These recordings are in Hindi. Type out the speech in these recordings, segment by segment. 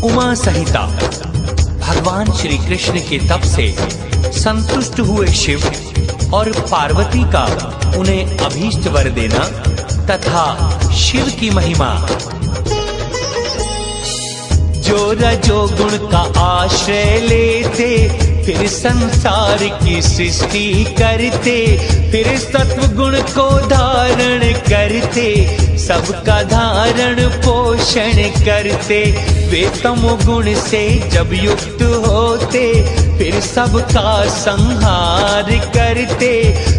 उमा सहिता भगवान श्री कृष्ण के तप से संतुष्ट हुए शिव और पार्वती का उन्हें अभीष्ट वर देना तथा शिव की महिमा। जो रजोगुण का आश्रय लेते फिर संसार की सृष्टि करते, फिर सत्व गुण को धारण करते, सबका धारण पोषण करते। वे तमोगुण से जब युक्त होते फिर सबका संहार करते।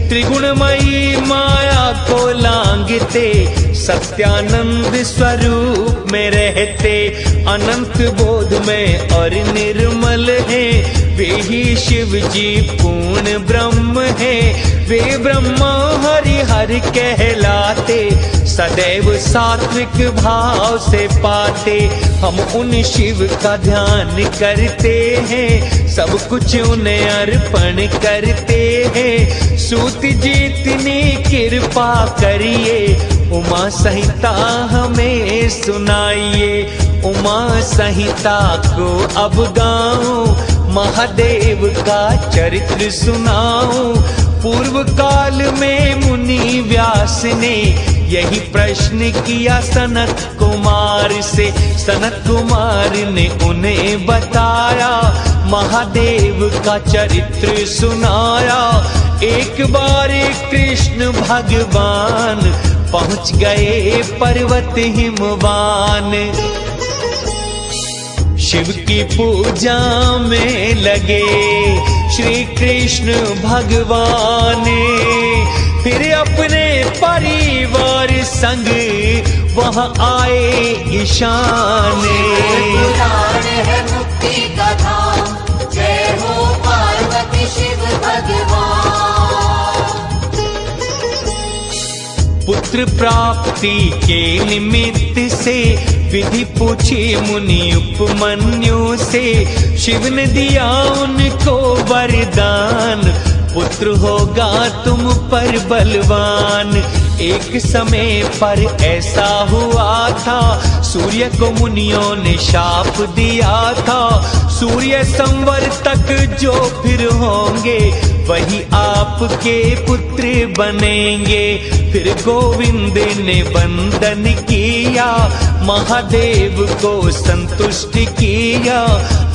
त्रिगुणमयी माया को लांघते, सत्यानंद स्वरूप में रहते। अनंत बोध में और निर्मल है, वे ही शिव जी पूर्ण ब्रह्म है। वे ब्रह्मा हरि हरि कहलाते, सदैव सात्विक भाव से पाते। हम उन शिव का ध्यान करते हैं, सब कुछ उन्हें अर्पण करते हैं। सूत जी इतनी कृपा करिए, उमा संहिता हमें सुनाइए। उमा संहिता को अब गाऊं, महादेव का चरित्र सुनाऊं। पूर्व काल में मुनि व्यास ने यही प्रश्न किया सनत कुमार से। सनत कुमार ने उन्हें बताया, महादेव का चरित्र सुनाया। एक बार कृष्ण भगवान पहुंच गए पर्वत हिमवान। शिव की पूजा में लगे श्री कृष्ण भगवान, फिर अपने परिवार संग वहां आए ईशान। है मुक्ति का धाम, जय हो पार्वती शिव भगवान। पुत्र प्राप्ति के निमित्त से विधि पूछी मुनि उपमन्यु से। शिव ने दिया उनको वरदान, पुत्र होगा तुम पर बलवान। एक समय पर ऐसा हुआ था, सूर्य को मुनियों ने शाप दिया था। सूर्य संवर तक जो फिर होंगे, वही आपके पुत्र बनेंगे। फिर गोविंद ने वंदन किया, महादेव को संतुष्ट किया।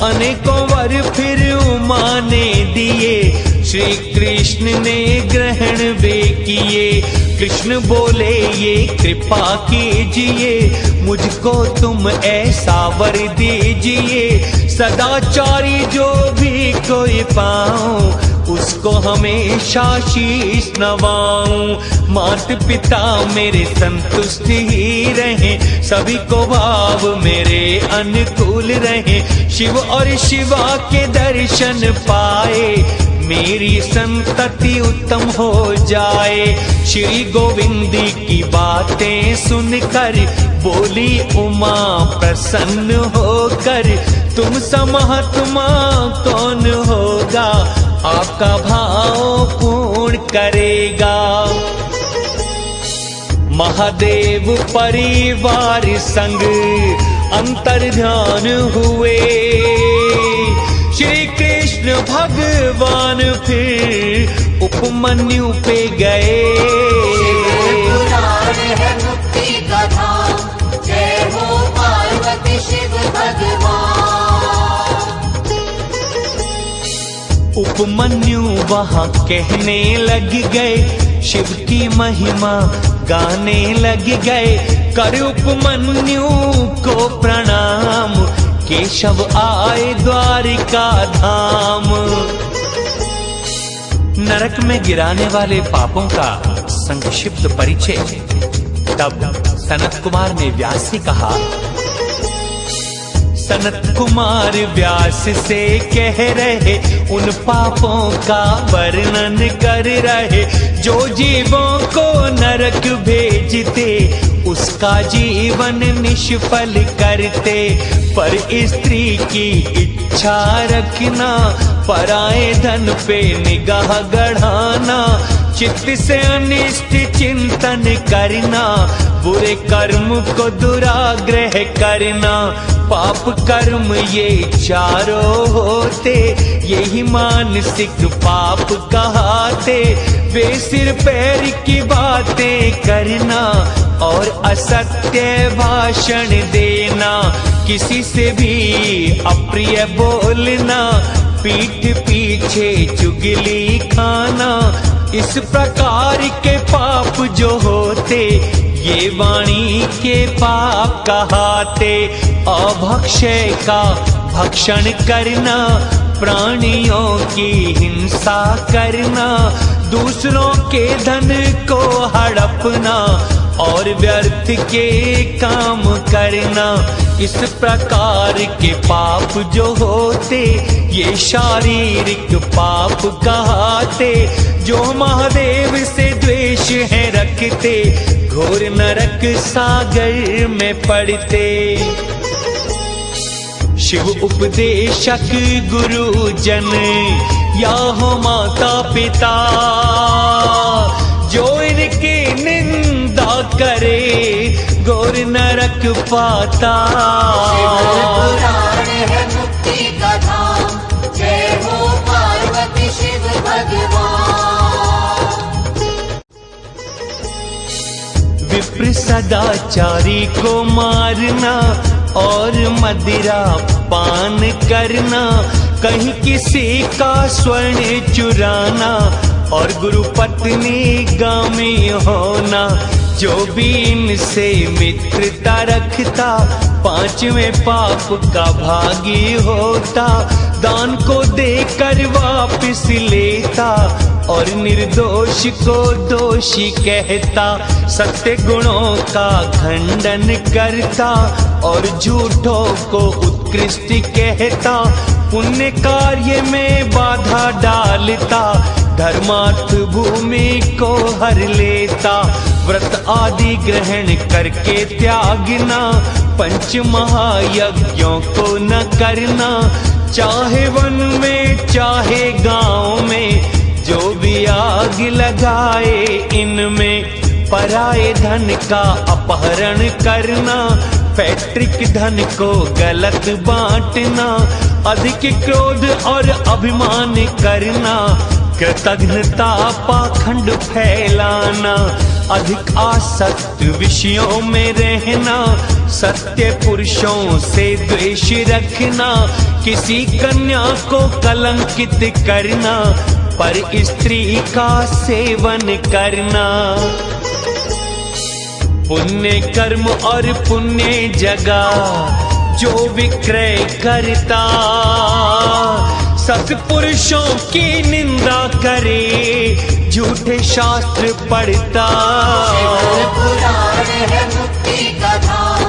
अनेकों वर फिर उमा ने दिए, श्री कृष्ण ने ग्रहण वे किए। कृष्ण बोले ये कृपा कीजिए, मुझको तुम ऐसा वर दीजिए। सदाचारी जो भी कोई पाऊं, उसको हमेशा शीश नवाऊं। मात पिता मेरे संतुष्ट ही रहे, सभी को भाव मेरे अनुकूल रहे। शिव और शिवा के दर्शन पाए, मेरी संतति उत्तम हो जाए। श्री गोविंद की बातें सुनकर बोली उमा प्रसन्न होकर, तुम सा महात्मा कौन होगा, आपका भाव पूर्ण करेगा। महादेव परिवार संग अंतर ध्यान हुए, श्री कृष्ण भगवान फिर उपमन्यु पे गए। है मुक्ति का धाम, जय हो पार्वती शिव भगवान। उपमन्यु वहां कहने लग गए, शिव की महिमा गाने लग गए। कर उपमन्यु को प्रणाम, केशव आए द्वारिका धाम। नरक में गिराने वाले पापों का संक्षिप्त परिचय। तब सनत कुमार ने व्यास से कहा, सनत कुमार व्यास से कह रहे, उन पापों का वर्णन कर रहे, जो जीवों को नरक भेजते, उसका जीवन निष्फल करते। पर स्त्री की इच्छा रखना, पराए धन पे निगाह गढ़ाना, चित्त से अनिष्ट चिंतन करना, बुरे कर्म को दुराग्रह करना, पाप कर्म ये चारों होते, यही मानसिक पाप कहाते। वे सिर पैर की बातें करना और असत्य भाषण देना, किसी से भी अप्रिय बोलना, पीठ पीछे चुगली खाना, इस प्रकार के पाप जो होते ये वाणी के पाप कहाते। अभक्षय का भक्षण करना, प्राणियों की हिंसा करना, दूसरों के धन को हड़पना और व्यर्थ के काम करना, इस प्रकार के पाप जो होते ये शारीरिक पाप कहाते। जो महादेव से द्वेष है रखते, घोर नरक सागर में पड़ते। शिव उपदेशक गुरुजन या हो माता पिता, जो इनकी निंदा करे घोर नरक पाता। पुराण है मुक्ति का धाम, जय हो पार्वती शिव भगवान। विप्र सदाचारी को मारना और मदिरा पान करना, कहीं किसी का स्वर्ण चुराना और गुरु पत्नी गामी होना, जो भी इनसे मित्रता रखता पांचवें पाप का भागी होता। दान को देकर वापस लेता और निर्दोष को दोषी कहता, सत्य गुणों का खंडन करता और झूठों को उत्कृष्ट कहता, पुण्य कार्य में बाधा डालता, धर्मार्थ भूमि को हर लेता। व्रत आदि ग्रहण करके त्यागना, पंच महायज्ञों को न करना, चाहे वन में चाहे गांव में, जो भी आग लगाए इनमें। पराये धन का अपहरण करना, पैतृक धन को गलत बांटना, अधिक क्रोध और अभिमान करना, कृतघ्नता पाखंड फैलाना, अधिक आसक्त विषयों में रहना, सत्य पुरुषों से द्वेष रखना, किसी कन्या को कलंकित करना, पर स्त्री का सेवन करना। पुण्य कर्म और पुण्य जगह जो विक्रय करता, सत्पुरुषों की निंदा करे, झूठे शास्त्र पढ़ता। पुराण है मुक्ति का धाम,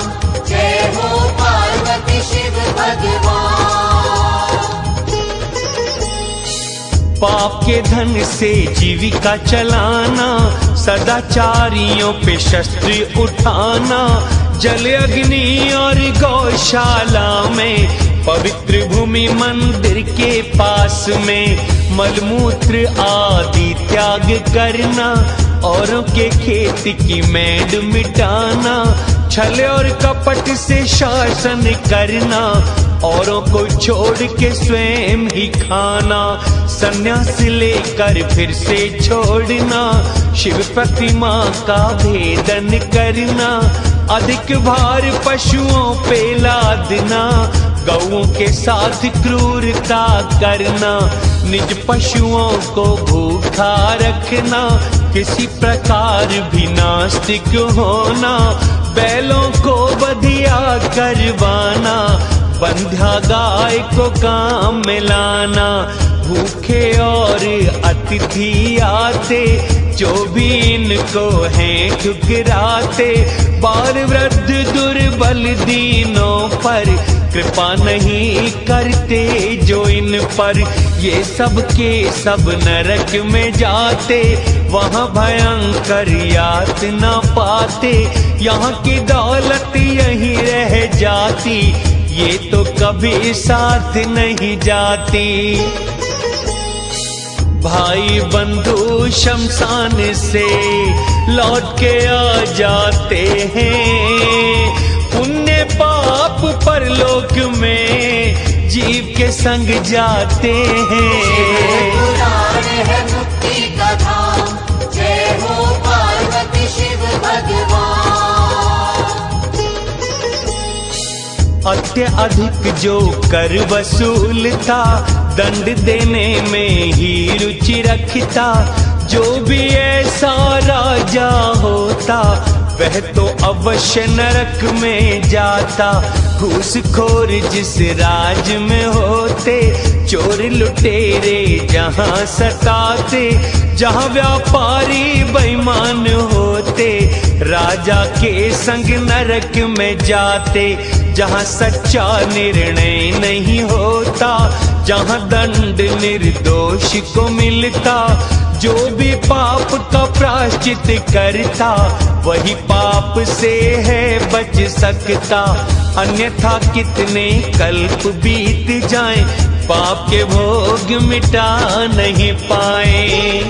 जय हो पार्वती शिव भगवान। पाप के धन से जीविका चलाना, सदाचारियों पे शस्त्र उठाना, जल अग्नि और गौशाला में, पवित्र भूमि मंदिर के पास में, मलमूत्र आदि त्याग करना, औरों के खेत की मेड़ मिटाना, छल और कपट से शासन करना, औरों को छोड़ के स्वयं ही खाना, संन्यास लेकर फिर से छोड़ना, शिव प्रतिमा का भेदन करना, अधिक भार पशुओं पे लादना, गौओं के साथ क्रूरता करना, निज पशुओं को भूखा रखना, किसी प्रकार भी नास्तिक होना, बैलों को बधिया करवाना, बंध्या गाय को काम में लाना, भूखे और अतिथि आते, जो भी इनको हैं ठुकराते, बाल वृद्ध दुर्बल दीनों पर कृपा नहीं करते जो इन पर, ये सब के सब नरक में जाते, वहाँ भयंकर यातना पाते, यहाँ की दौलत यहीं रह जाती, ये तो कभी साथ नहीं जाती। भाई बंधु शमशान से लौट के आ जाते हैं। पुण्य पाप परलोक में जीव के संग जाते हैं। पुराण है मुक्ति का धाम, जय हो पार्वती शिव भगवान। अत्यधिक जो कर वसूलता, दंड देने में ही रुचि रखता। जो भी ऐसा राजा होता, वह तो अवश्य नरक में जाता। घूसखोर जिस राज में होते, चोर लुटेरे जहाँ सताते। जहाँ व्यापारी बेईमान होते, राजा के संग नरक में जाते। जहाँ सच्चा निर्णय नहीं होता, जहाँ दंड निर्दोष को मिलता। जो भी पाप का प्रायश्चित करता, वही पाप से है बच सकता। अन्यथा कितने कल्प बीत जाएं, पाप के भोग मिटा नहीं पाए।